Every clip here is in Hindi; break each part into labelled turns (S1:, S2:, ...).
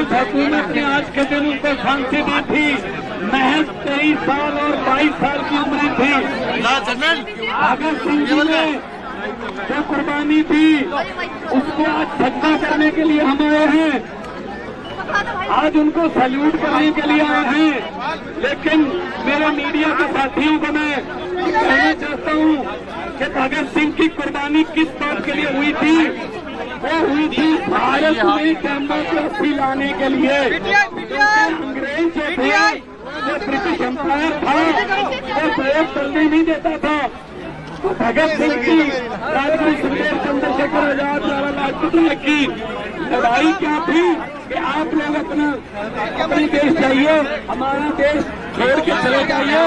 S1: उस हुकूमत ने आज के दिन उनको फांसी दी थी। महज 23 साल और 22 साल की उम्र थी। भगत सिंह जी ने जो कुर्बानी दी उसको आज सत्ता करने के लिए हम आए हैं, आज उनको सैल्यूट करने के लिए आए हैं। लेकिन मेरे मीडिया के साथियों को मैं कहना चाहता हूं कि भगत सिंह की कुर्बानी किस बात के लिए हुई थी? वो हुई थी भारत में डेमोक्रेसी लाने के लिए। अंग्रेज जो थे, जो ब्रिटिश एम्पायर था, वो प्रयोग करने नहीं देता था। तो भगत सिंह की, राजगुरु सुखदेव चंद्रशेखर आजाद, लाला लाजपत राय की लड़ाई क्या थी कि आप लोग अपने देश जाइए, हमारा देश छोड़ के चले जाइए,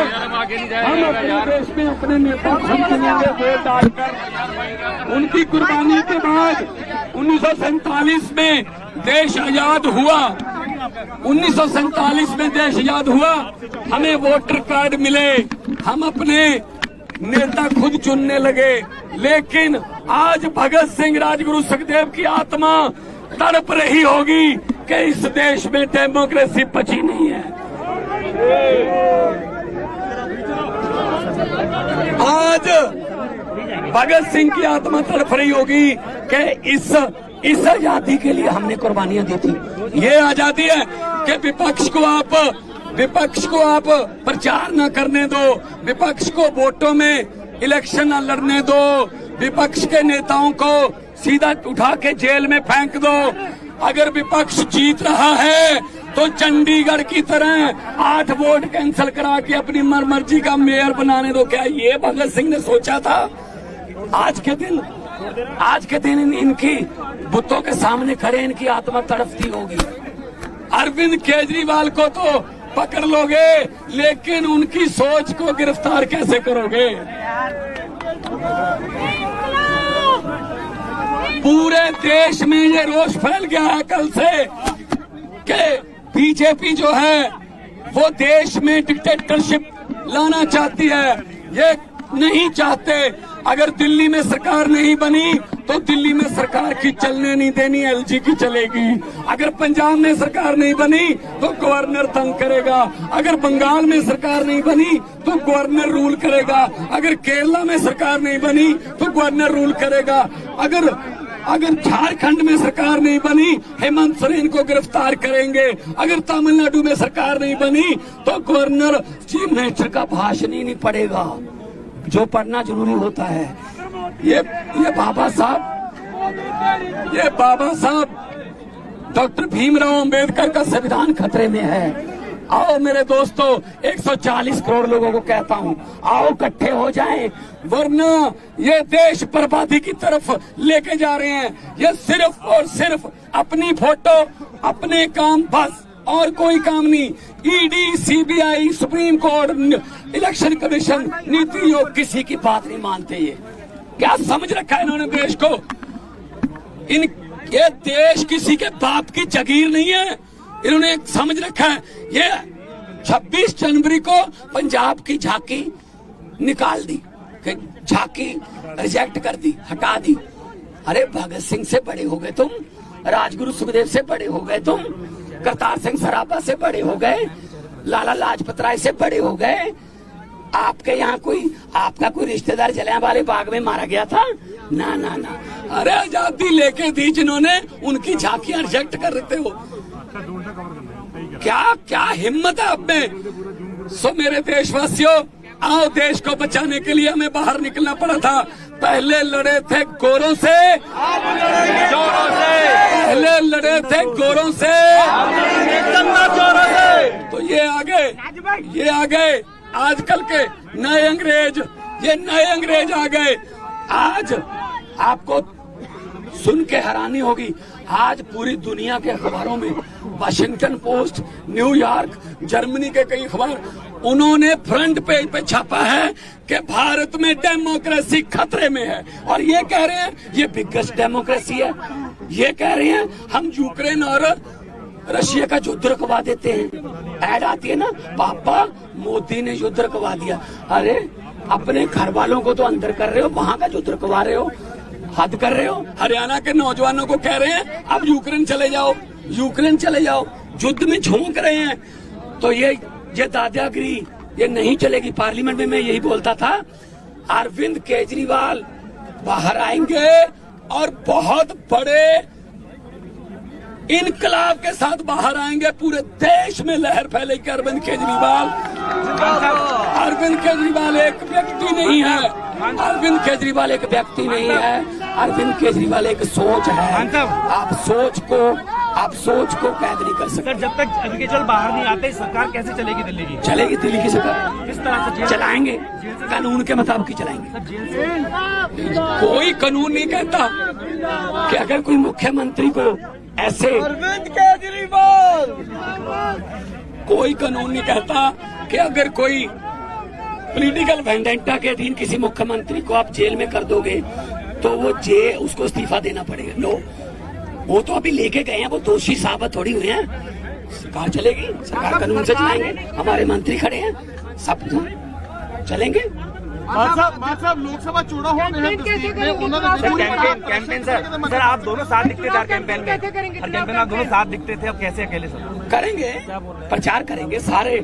S1: हम अपने देश में अपने नेता चुनेंगे वोट डालकर। उनकी कुर्बानी के बाद 1947 में देश आजाद हुआ। 1947 में देश आजाद हुआ, हमें वोटर कार्ड मिले, हम अपने नेता खुद चुनने लगे। लेकिन आज भगत सिंह, राजगुरु सुखदेव की आत्मा तड़प रही होगी कि इस देश में डेमोक्रेसी बची नहीं है। आज भगत सिंह की आत्मा तड़प रही होगी कि इस आजादी के लिए हमने कुर्बानियां दी थी। ये आजादी है कि विपक्ष को आप प्रचार न करने दो, विपक्ष को वोटों में इलेक्शन न लड़ने दो, विपक्ष के नेताओं को सीधा उठा के जेल में फेंक दो। अगर विपक्ष जीत रहा है तो चंडीगढ़ की तरह 8 वोट कैंसिल करा के अपनी मर्जी का मेयर बनाने दो। क्या ये भगत सिंह ने सोचा था? आज के दिन इनकी बुतों के सामने खड़े इनकी आत्मा तड़पती होगी। अरविंद केजरीवाल को तो पकड़ लोगे, लेकिन उनकी सोच को गिरफ्तार कैसे करोगे? पूरे देश में ये रोष फैल गया है कल से कि बीजेपी जो है वो देश में डिक्टेटरशिप लाना चाहती है। ये नहीं चाहते। अगर दिल्ली में सरकार नहीं बनी तो दिल्ली में सरकार की चलने नहीं देनी, एलजी की चलेगी। अगर पंजाब में सरकार नहीं बनी तो गवर्नर तंग करेगा। अगर बंगाल में सरकार नहीं बनी तो गवर्नर रूल करेगा। अगर केरला में सरकार नहीं बनी तो गवर्नर रूल करेगा। अगर झारखंड में सरकार नहीं बनी, हेमंत सोरेन को गिरफ्तार करेंगे। अगर तमिलनाडु में सरकार नहीं बनी तो गवर्नर चीफ मिनिस्टर का भाषण ही नहीं पढ़ेगा, जो पढ़ना जरूरी होता है। ये बाबा साहब डॉक्टर भीमराव अंबेडकर का संविधान खतरे में है। आओ मेरे दोस्तों, 140 करोड़ लोगों को कहता हूँ, आओ इकट्ठे हो जाएं, वरना ये देश बर्बादी की तरफ लेके जा रहे हैं। ये सिर्फ और सिर्फ अपनी फोटो, अपने काम, बस और कोई काम नहीं। ED, CBI, supreme court, election commission, NITI Aayog किसी की बात नहीं मानते। ये क्या समझ रखा है इन्होंने देश को? ये देश किसी के बाप की जागीर नहीं है। इन्होंने समझ रखा है ये 26 जनवरी को पंजाब की झांकी निकाल दी, झांकी रिजेक्ट कर दी, हटा दी। अरे भगत सिंह से बड़े हो गए तुम, राजगुरु सुखदेव से बड़े हो गए तुम, करतार सिंह सराभा से बड़े हो गए, लाला लाजपत राय से बड़े हो गए। आपके यहाँ आपका कोई रिश्तेदार जलियांवाले बाग में मारा गया था? ना ना ना। अरे आजादी लेके दी जिन्होंने, उनकी झांकियां रिजेक्ट कर रहे हो। क्या हिम्मत है अब में? सो मेरे देशवासियों, आओ, देश को बचाने के लिए हमें बाहर निकलना पड़ा था। पहले लड़े थे गोरों से, चोरों से, पहले लड़े थे गोरों से, चोरों से, तो ये आ गए आजकल के नए अंग्रेज। ये नए अंग्रेज आ गए। आज आपको सुन के हैरानी होगी, आज पूरी दुनिया के अखबारों में, वाशिंगटन पोस्ट, न्यूयॉर्क, जर्मनी के कई अखबार, उन्होंने फ्रंट पेज पे छापा है कि भारत में डेमोक्रेसी खतरे में है। और ये कह रहे हैं ये बिगेस्ट डेमोक्रेसी है। ये कह रहे हैं हम यूक्रेन और रशिया का युद्ध रुकवा देते हैं। ऐड आती है ना, पापा मोदी ने युद्ध रुकवा दिया। अरे अपने घर वालों को तो अंदर कर रहे हो, वहां का युद्ध रुकवा रहे हो, हद कर रहे हो। हरियाणा के नौजवानों को कह रहे हैं अब यूक्रेन चले जाओ,
S2: यूक्रेन चले जाओ, युद्ध में झोंक रहे हैं। तो ये दादागिरी ये नहीं चलेगी। पार्लियामेंट में मैं यही बोलता था, अरविंद केजरीवाल बाहर आएंगे और बहुत बड़े इनकलाब के साथ बाहर आएंगे। पूरे देश में लहर फैलेगी। अरविंद केजरीवाल एक व्यक्ति नहीं है। अरविंद केजरीवाल एक व्यक्ति नहीं है। अरविंद केजरीवाल एक सोच है। आप सोच को कैद नहीं कर सकते।
S3: जब तक अरविंद केजरीवाल बाहर नहीं आते, सरकार कैसे चलेगी दिल्ली की?
S2: चलेगी दिल्ली की सरकार।
S3: किस तरह से
S2: चलाएंगे? कानून के मुताबिक ही चलाएंगे। कोई कानून नहीं कहता कि अगर कोई मुख्यमंत्री को ऐसे,
S3: अरविंद केजरीवाल,
S2: कोई कानून नहीं कहता कि अगर कोई पॉलिटिकल वेंडेंटा के अधीन किसी मुख्यमंत्री को आप जेल में कर दोगे तो वो उसको इस्तीफा देना पड़ेगा। नो, वो तो अभी लेके गए हैं, वो दोषी साबित थोड़ी हुए हैं। सरकार चलेगी, सरकार कानून से चलाएंगे। हमारे मंत्री खड़े हैं, सब चलेंगे।
S4: लोकसभा चुनाव
S3: कैंपेन सर आप दोनों साथ दिखते थे कैंपेन में, कैंपेन आप दोनों साथ दिखते थे, अब कैसे अकेले सर?
S2: करेंगे, प्रचार करेंगे सारे।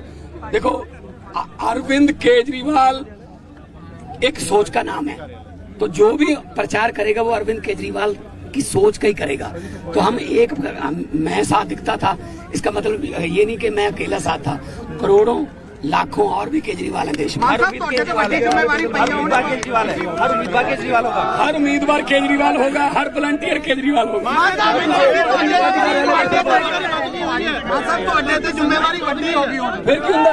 S2: देखो, अरविंद केजरीवाल एक सोच का नाम है, तो जो भी प्रचार करेगा वो अरविंद केजरीवाल की सोच का ही करेगा। तो मैं साथ दिखता था, इसका मतलब ये नहीं कि मैं अकेला साथ था। करोड़ों लाखों और भी केजरीवाल है देश में।
S3: हर उम्मीदवार केजरीवाल होगा,
S2: हर उम्मीदवार केजरीवाल होगा, हर वॉलंटियर केजरीवाल होगा। फिर क्यों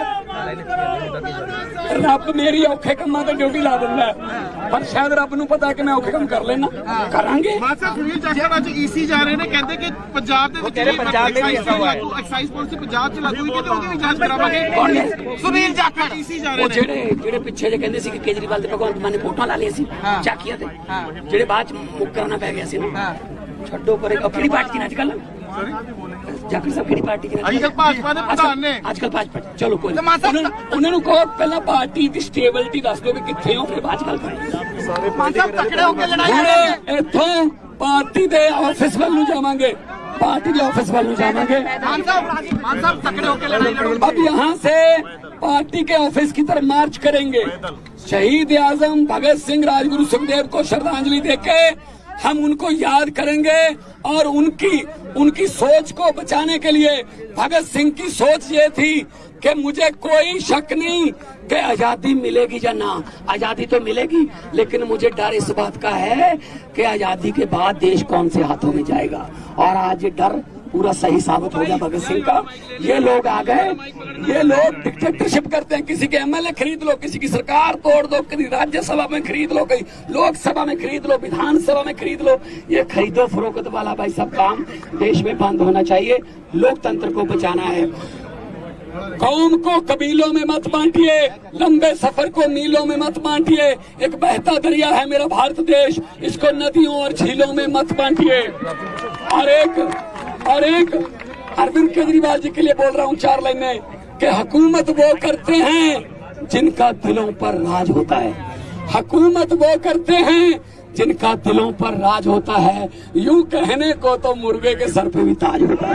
S2: रब मेरी औखे कम्मा ते ड्यूटी ला दिंदा है, पर शायद रब नूं पता है कि मैं औखे काम कर लेना। करांगे।
S4: सुनील जाखड़ ਅੱਜ ਈਸੀ ਜਾ ਰਹੇ ਨੇ, ਕਹਿੰਦੇ ਕਿ ਪੰਜਾਬ ਦੇ ਵਿੱਚ ਐਕਸਾਈਜ਼ ਪਾਲਿਸੀ ਪੰਜਾਬ ਚ ਲਾਗੂ ਹੋਈ ਤੇ ਉਹਦੀ ਵੀ ਜਾਂਚ ਕਰਾਵਾਂਗੇ। ਸੁਨੀਲ ਜਾਖੜ ਈਸੀ ਜਾ ਰਹੇ ਨੇ,
S2: ਜਿਹੜੇ ਪਿੱਛੇ ਜੇ ਕਹਿੰਦੇ ਸੀ ਕਿ ਕੇਜਰੀਵਾਲ ਤੇ ਭਗਵੰਤ ਮਾਨ ਨੇ ਫੋਟੋਆਂ ਲਾ ਲਈਆਂ ਸੀ ਚਾਕੀਆਂ ਤੇ, ਜਿਹੜੇ ਬਾਅਦ ਚ ਮੁੱਕਰਨਾ ਪੈ ਗਿਆ ਸੀ ਨਾ, ਛੱਡੋ ਪਰੇ। ਕਿਹੜੀ ਪਾਰਟੀ ਨੇ ਅੱਜਕੱਲ? ਜਾਖੜ ਸਾਹਿਬ ਕਿਹੜੀ ਪਾਰਟੀ ਦੇ?
S4: ਅੱਜਕੱਲ ਭਾਜਪਾ ਦੇ ਪ੍ਰਧਾਨ ਨੇ।
S2: ਅੱਜਕੱਲ ਭਾਜਪਾ। ਚਲੋ ਕੋਈ ਉਹਨਾਂ ਨੂੰ ਕਹੋ ਪਹਿਲਾਂ ਪਾਰਟੀ ਦੀ ਸਟੇਬਿਲਿਟੀ ਦੱਸ ਦਿਓ ਵੀ ਕਿੱਥੇ ਹੋ, ਫਿਰ ਬਾਅਦ ਚ ਗੱਲ ਕਰਾਂਗੇ।
S4: ਤਕੜੇ ਹੋ ਕੇ ਲੜਾਈ
S2: ਇੱਥੋਂ ਪਾਰਟੀ ਦੇ ਆਫਿਸ ਵੱਲ ਨੂੰ ਜਾਵਾਂਗੇ, पार्टी के ऑफिस वालों जाएंगे। अब यहाँ से पार्टी के ऑफिस की तरफ मार्च करेंगे। शहीद आजम भगत सिंह राजगुरु सुखदेव को श्रद्धांजलि देके हम उनको याद करेंगे और उनकी सोच को बचाने के लिए। भगत सिंह की सोच ये थी कि मुझे कोई शक नहीं कि आजादी मिलेगी या ना, आजादी तो मिलेगी, लेकिन मुझे डर इस बात का है कि आजादी के बाद देश कौन से हाथों में जाएगा। और आज ये डर पूरा सही साबित हो गया भगत सिंह का। ये लोग आ गए, ये लोग डिक्टेटरशिप करते हैं। किसी के एमएलए खरीद लो, किसी की सरकार तोड़ दो, कभी राज्यसभा में खरीद लो, कहीं लोकसभा में खरीद लो, विधानसभा में खरीद लो। ये खरीदो फरोख्त वाला भाई सब काम देश में बंद होना चाहिए। लोकतंत्र को बचाना है। कौम को कबीलों में मत बांटिए, लंबे सफर को मीलों में मत बांटिए। एक बहता दरिया है मेरा भारत देश, इसको नदियों और झीलों में मत बांटिए। और एक अरविंद केजरीवाल जी के लिए बोल रहा हूँ 4 लाइनें कि हुकूमत वो करते हैं जिनका दिलों पर राज होता है। हुकूमत वो करते हैं जिनका दिलों पर राज होता है। यूं कहने को तो मुर्गे के सर पे भी ताज होता है।